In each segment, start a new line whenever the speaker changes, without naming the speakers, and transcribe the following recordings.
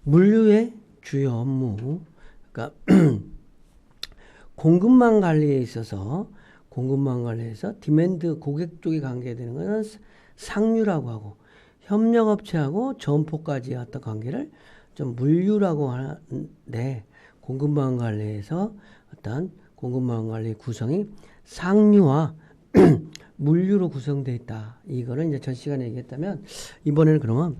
물류의 주요 업무, 그러니까 공급망 관리에 있어서 디맨드 고객 쪽이 관계되는 것은 상류라고 하고, 협력업체하고 점포까지의 어떤 관계를 좀 물류라고 하는데, 공급망 관리에서 어떤 공급망 관리 구성이 상류와 물류로 구성되어 있다. 이거는 이제 전 시간에 얘기했다면, 이번에는 그러면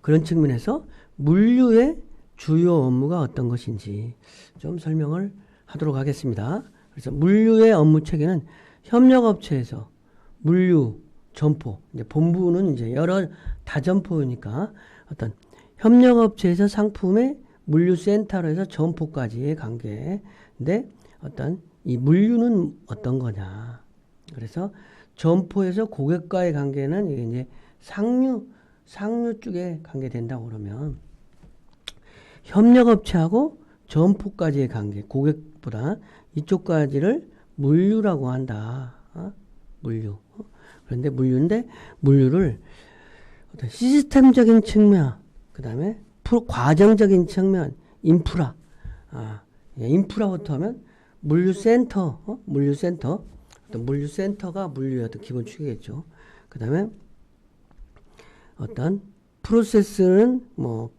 그런 측면에서 물류의 주요 업무가 어떤 것인지 좀 설명을 하도록 하겠습니다. 그래서 물류의 업무 체계는 협력업체에서 물류, 점포, 이제 본부는 이제 여러 다점포니까 어떤 협력업체에서 상품의 물류센터로 해서 점포까지의 관계인데, 어떤 이 물류는 어떤 거냐. 그래서 점포에서 고객과의 관계는 이게 이제 상류 쪽에 관계된다고 그러면, 협력업체하고 점포까지의 관계, 고객보다 이쪽까지를 물류라고 한다. 물류. 그런데 물류를 어떤 시스템적인 측면, 그 다음에 과정적인 측면, 인프라. 인프라부터 하면 물류센터, 어떤 물류센터가 물류의 어떤 기본 축이겠죠. 그 다음에 어떤 프로세스는 뭐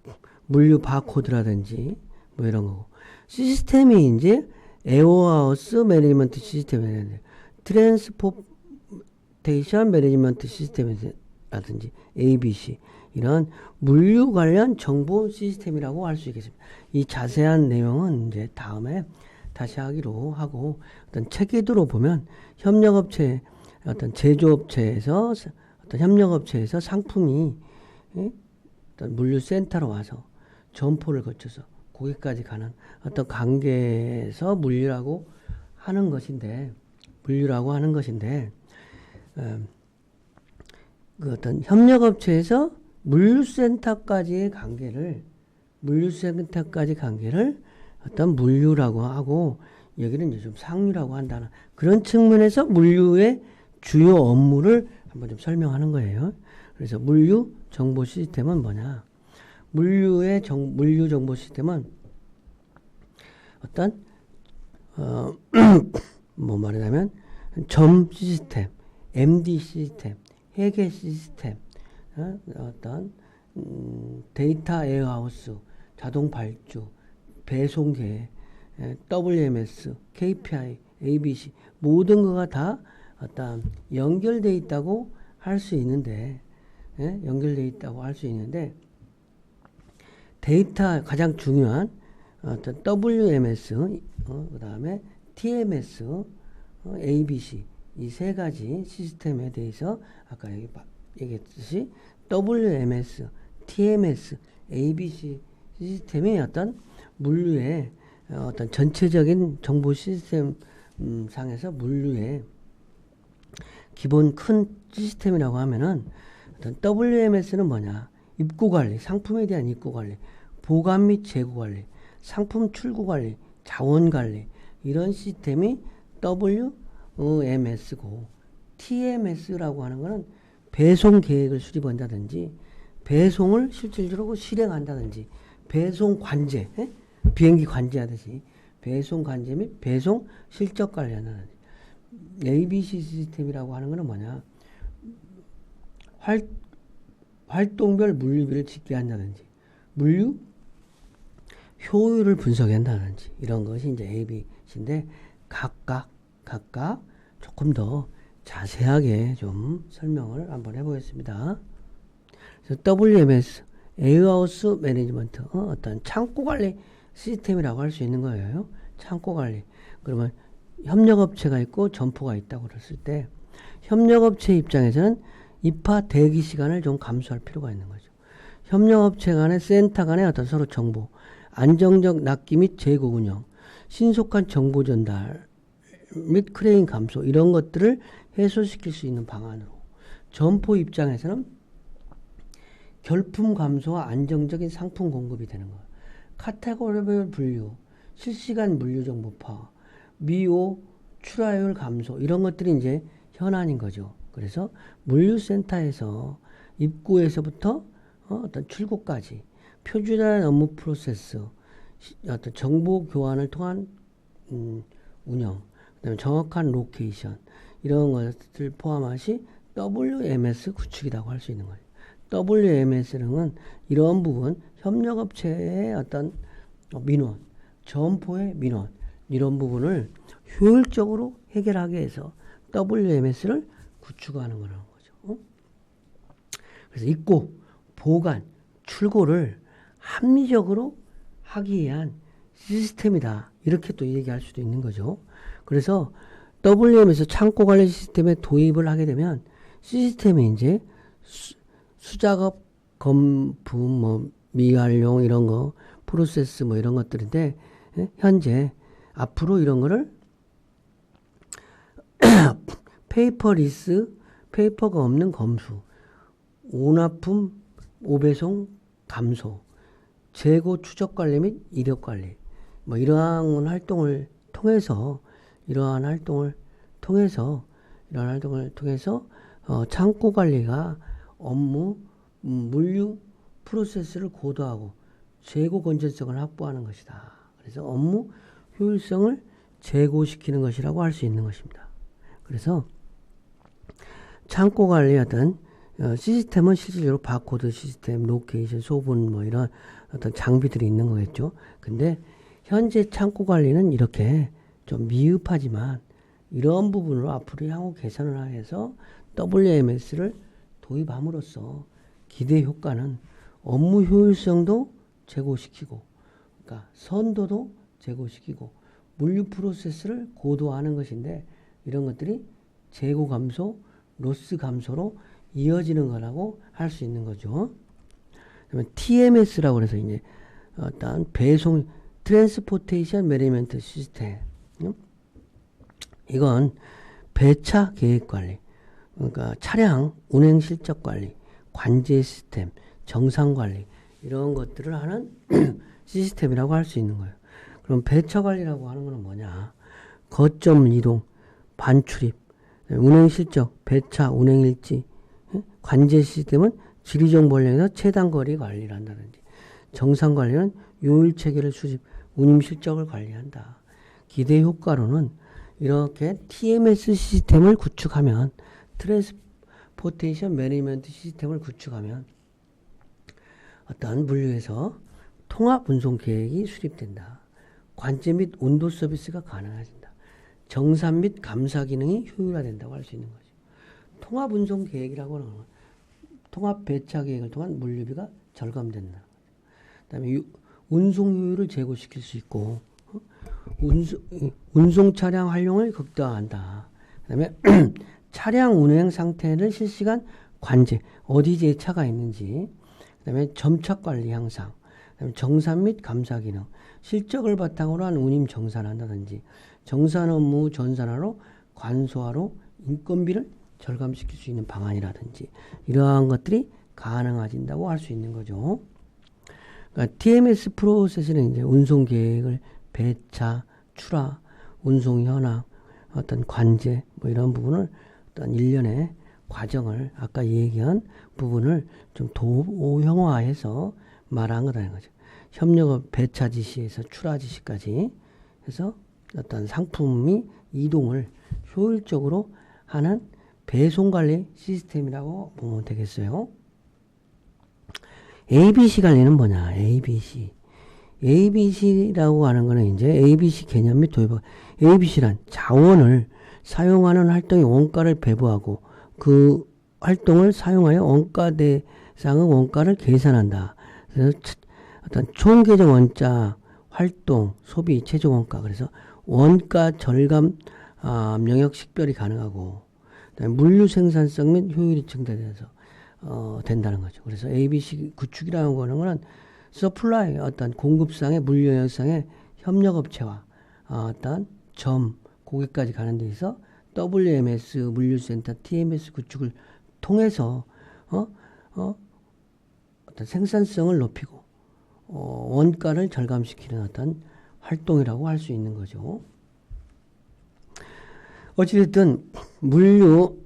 물류 바코드라든지 뭐 이런 거고, 시스템이 이제 에어하우스 매니지먼트 시스템이라든지 트랜스포테이션 매니지먼트 시스템이라든지 ABC, 이런 물류 관련 정보 시스템이라고 할 수 있겠습니다. 이 자세한 내용은 이제 다음에 다시 하기로 하고, 어떤 체계도로 보면 협력업체, 어떤 제조업체에서 어떤 협력업체에서 상품이 어떤 물류센터로 와서 점포를 거쳐서 고객까지 가는 어떤 관계에서 물류라고 하는 것인데, 그 어떤 협력업체에서 물류센터까지의 관계를 어떤 물류라고 하고, 여기는 이제 좀 상류라고 한다는 그런 측면에서 물류의 주요 업무를 한번 좀 설명하는 거예요. 그래서 물류 정보 시스템은 뭐냐? 물류 정보 시스템은 어떤 뭐 말하자면 점 시스템, MD 시스템, 회계 시스템, 어떤 데이터 웨어하우스, 자동 발주, 배송계, WMS, KPI, ABC 모든 거가 다 어떤 연결돼 있다고 할 수 있는데, 데이터 가장 중요한 어떤 WMS, 그 다음에 TMS, ABC 이 세 가지 시스템에 대해서 아까 얘기했듯이 WMS, TMS, ABC 시스템이 어떤 물류의 어떤 전체적인 정보 시스템 상에서 물류의 기본 큰 시스템이라고 하면은, 어떤 WMS는 뭐냐? 입고 관리, 상품에 대한 입고 관리, 보관 및 재고 관리, 상품 출고 관리, 자원 관리, 이런 시스템이 WMS고, TMS라고 하는 거는 배송 계획을 수립한다든지, 배송을 실질적으로 실행한다든지, 배송 관제, 비행기 관제하듯이 배송 관제 및 배송 실적 관리한다든지. ABC 시스템이라고 하는 거는 뭐냐? 활동별 물류비를 집계한다든지, 물류 효율을 분석한다든지, 이런 것이 이제 ABC인데, 각각 조금 더 자세하게 좀 설명을 한번 해보겠습니다. 그래서 WMS, 웨어하우스 매니지먼트, 어떤 창고 관리 시스템이라고 할 수 있는 거예요. 창고 관리. 그러면 협력업체가 있고 점포가 있다고 그랬을 때, 협력업체 입장에서는 입하 대기 시간을 좀 감소할 필요가 있는 거죠. 협력업체 간의 센터 간의 어떤 서로 정보, 안정적 납기 및 재고 운영, 신속한 정보 전달 및 크레인 감소, 이런 것들을 해소시킬 수 있는 방안으로, 점포 입장에서는 결품 감소와 안정적인 상품 공급이 되는 거예요. 카테고리별 분류, 실시간 물류 정보 파악, 미호 출하율 감소, 이런 것들이 이제 현안인 거죠. 그래서 물류센터에서 입구에서부터 어떤 출고까지 표준화된 업무 프로세스, 어떤 정보 교환을 통한 운영, 그다음에 정확한 로케이션 이런 것을 포함하시 WMS 구축이라고 할 수 있는 거예요. WMS는 이런 부분 협력업체의 어떤 민원, 점포의 민원 이런 부분을 효율적으로 해결하기 위해서 WMS를 구축하는 거라는 거죠. 그래서 입고, 보관, 출고를 합리적으로 하기 위한 시스템이다. 이렇게 또 얘기할 수도 있는 거죠. 그래서 WMS 창고 관리 시스템에 도입을 하게 되면 시스템이 이제 수작업, 검품, 뭐 미활용 이런 거, 프로세스 뭐 이런 것들인데 현재 앞으로 이런 거를 페이퍼리스, 페이퍼가 없는 검수, 오납품, 오배송, 감소, 재고 추적 관리 및 이력 관리, 뭐 이러한 활동을 통해서 창고 관리가 업무, 물류 프로세스를 고도하고 재고 건전성을 확보하는 것이다. 그래서 업무 효율성을 제고시키는 것이라고 할 수 있는 것입니다. 그래서 창고 관리 어떤 시스템은 실질적으로 바코드 시스템, 로케이션, 소분 뭐 이런 어떤 장비들이 있는 거겠죠. 근데 현재 창고 관리는 이렇게 좀 미흡하지만 이런 부분으로 앞으로 향후 개선을 해서 WMS를 도입함으로써 기대 효과는 업무 효율성도 제고시키고, 그러니까 선도도 제고시키고, 물류 프로세스를 고도화하는 것인데 이런 것들이 재고 감소, 로스 감소로 이어지는 거라고 할 수 있는 거죠. 그러면 TMS라고 그래서 이제 어떤 배송 트랜스포테이션 매니지먼트 시스템. 이건 배차 계획 관리, 그러니까 차량 운행 실적 관리, 관제 시스템, 정상 관리 이런 것들을 하는 시스템이라고 할 수 있는 거예요. 그럼 배차 관리라고 하는 거는 뭐냐? 거점 이동, 반출입, 운행 실적, 배차, 운행 일지, 관제 시스템은 지리정보 관련해서 최단 거리 관리를 한다든지, 정상 관리는 요일 체계를 수집, 운임 실적을 관리한다. 기대 효과로는 이렇게 TMS 시스템을 구축하면, 트랜스포테이션 매니지먼트 시스템을 구축하면 어떤 물류에서 통합 운송 계획이 수립된다. 관제 및 온도 서비스가 가능해진다. 정산 및 감사 기능이 효율화된다고 할 수 있는 거죠. 통합 운송 계획이라고 하는 건 통합 배차 계획을 통한 물류비가 절감된다. 그다음에 운송 효율을 제고시킬 수 있고, 운송 차량 활용을 극대화한다. 그다음에 차량 운행 상태를 실시간 관제, 어디에 차가 있는지, 그다음에 점착 관리 향상, 그다음에 정산 및 감사 기능, 실적을 바탕으로 한 운임 정산한다든지, 정산 업무 전산화로 관소화로 인건비를 절감시킬 수 있는 방안이라든지 이러한 것들이 가능해진다고 할 수 있는 거죠. 그러니까 TMS 프로세스는 이제 운송 계획을 배차, 출하, 운송 현황, 어떤 관제 뭐 이런 부분을 어떤 일련의 과정을 아까 얘기한 부분을 좀 도형화해서 말한 거라는 거죠. 협력업 배차 지시에서 출하 지시까지 해서 어떤 상품이 이동을 효율적으로 하는 배송 관리 시스템이라고 보면 되겠어요. ABC 관리는 뭐냐? ABC. ABC라고 하는 거는 이제 ABC 개념 및 도입. ABC란 자원을 사용하는 활동의 원가를 배부하고 그 활동을 사용하여 원가 대상의 원가를 계산한다. 그래서 어떤 총 계정 원자, 활동, 소비, 최종 원가. 그래서 원가 절감 영역 식별이 가능하고, 그다음에 물류 생산성 및 효율이 증대돼서 된다는 거죠. 그래서 ABC 구축이라는 거는 서플라이 어떤 공급상의 물류 영역상의 협력업체와 어떤 점 고객까지 가는 데 있어 WMS 물류센터 TMS 구축을 통해서 어떤 생산성을 높이고 원가를 절감시키는 어떤 활동이라고 할 수 있는 거죠. 어찌됐든 물류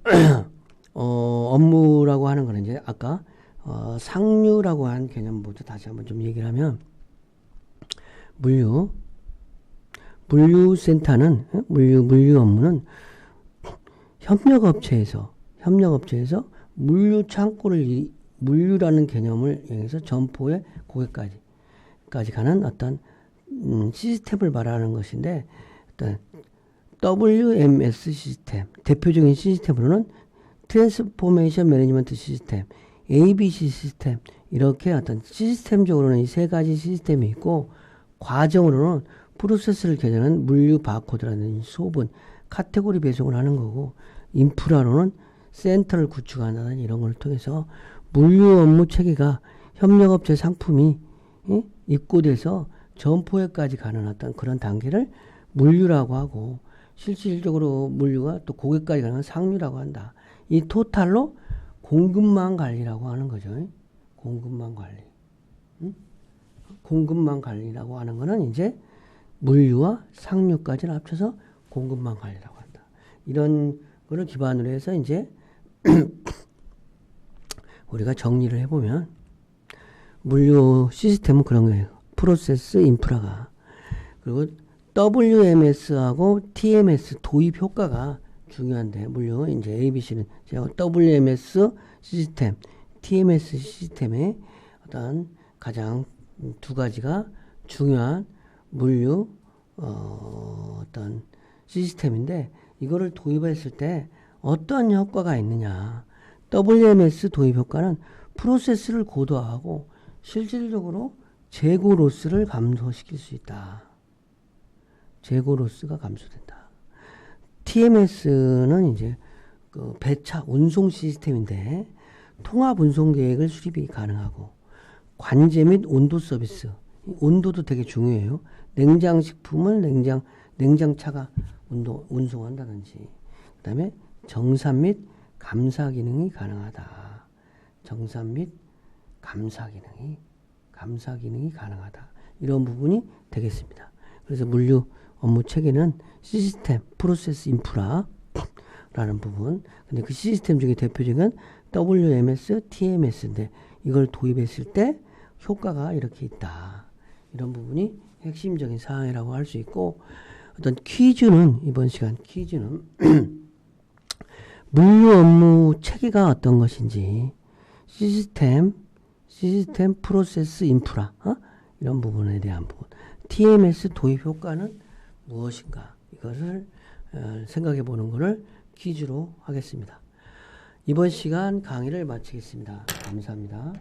업무라고 하는 거는 이제 아까 상류라고 한 개념부터 다시 한번 좀 얘기를 하면, 물류센터는, 물류 업무는 협력업체에서 물류라는 개념을 이용해서 점포의 고객까지 가는 어떤 시스템을 말하는 것인데, 어떤 WMS 시스템, 대표적인 시스템으로는 트랜스포메이션 매니지먼트 시스템, ABC 시스템, 이렇게 어떤 시스템적으로는 이 세 가지 시스템이 있고, 과정으로는 프로세스를 개선하는 물류 바코드라는 소분, 카테고리 배송을 하는 거고, 인프라로는 센터를 구축한다는 이런 걸 통해서 물류 업무 체계가 협력업체 상품이 입고돼서 점포에까지 가는 어떤 그런 단계를 물류라고 하고, 실질적으로 물류가 또 고객까지 가는 상류라고 한다. 이 토탈로 공급망 관리라고 하는 거죠. 공급망 관리. 공급망 관리라고 하는 거는 이제 물류와 상류까지를 합쳐서 공급망 관리라고 한다. 이런 거를 기반으로 해서 이제 우리가 정리를 해보면, 물류 시스템은 그런 거예요. 프로세스 인프라가. 그리고 WMS하고 TMS 도입 효과가 중요한데, 물류 이제 ABC는 제가 WMS 시스템, TMS 시스템의 어떤 가장 두 가지가 중요한 물류 어떤 시스템인데, 이거를 도입했을 때 어떤 효과가 있느냐. WMS 도입 효과는 프로세스를 고도화하고 실질적으로 재고 로스를 감소시킬 수 있다. 재고 로스가 감소된다. TMS는 이제 그 배차 운송 시스템인데, 통합 운송 계획을 수립이 가능하고, 관제 및 온도 서비스, 온도도 되게 중요해요. 냉장 식품을 냉장차가 운송한다든지, 그 다음에 정산 및 감사 기능이 가능하다. 정산 및 감사 기능이 가능하다. 이런 부분이 되겠습니다. 그래서 물류 업무 체계는 시스템, 프로세스 인프라라는 부분. 근데 그 시스템 중에 대표적인 WMS, TMS인데, 이걸 도입했을 때 효과가 이렇게 있다. 이런 부분이 핵심적인 사항이라고 할 수 있고, 어떤 퀴즈는, 이번 시간 퀴즈는 물류 업무 체계가 어떤 것인지, 시스템, 프로세스 인프라, 이런 부분에 대한 부분, TMS 도입 효과는 무엇인가, 이것을 생각해 보는 것을 퀴즈로 하겠습니다. 이번 시간 강의를 마치겠습니다. 감사합니다.